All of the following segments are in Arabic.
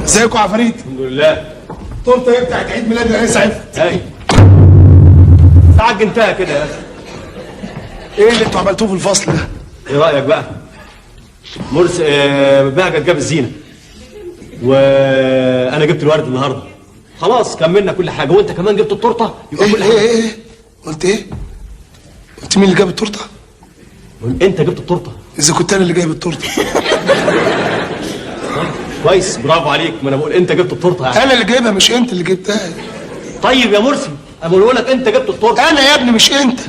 ازيكم يا عفاريت؟ الحمد لله. التورته ايه بتاعت عيد ميلاد الرئيس عفت؟ هاي عجنتها كده يا اخي. ايه اللي انتوا عملتوه في الفصل ده؟ ايه رايك بقى؟ مرسي بهجت جاب الزينه وانا جبت الورد النهارده. خلاص كملنا كل حاجه وانت كمان جبت التورته. يبقى كل حاجه. ايه قلت ايه؟ قلت مين اللي جاب التورته؟ انت جبت التورته. اذا كنت انا اللي جايب التورته. كويس، برافو عليك. ما انا بقول انت جبت التورته يعني. انا اللي جايبها مش انت اللي جبتها. طيب يا مرسي انا بقول لك انت جبت التورته. انا يا ابني مش انت.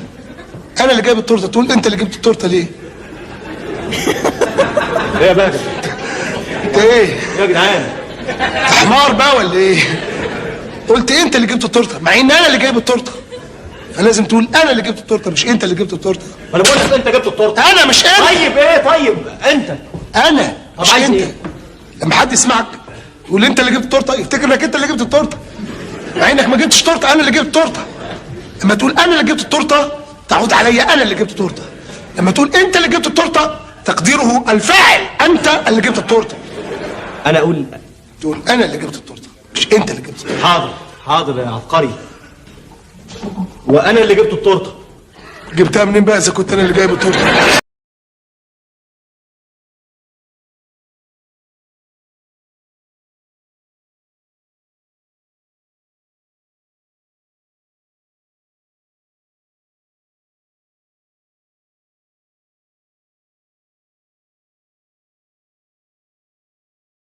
انا اللي جايب التورته، تقول انت اللي جبت التورته ليه؟ ايه يا باجر؟ انت ايه؟ يا جدعان حمار بقى ولا ايه؟ قلت انت اللي جبت التورته مع ان انا اللي جايب التورته. فلازم تقول انا اللي جبت التورته مش انت اللي جبت التورته. انا بقول لك انت جبت التورته. انا مش انت. طيب ايه؟ طيب انت. انا مش عايز انت. ايه؟ لما حد يسمعك يقول انت اللي جبت التورته يفتكر انك انت اللي جبت التورته، مع انك ما جبتش تورته. انا اللي جبت التورته. لما تقول انا اللي جبت التورته تعود عليا انا اللي جبت التورته. لما تقول انت اللي جبت التورته تقديره الفاعل انت اللي جبت التورته. انا اقول تقول انا اللي جبت التورته مش انت اللي جبت التورته. حاضر حاضر يا عبقري. وانا اللي جبت التورته. جبتها منين بقى اذا كنت انا اللي جايب التورته؟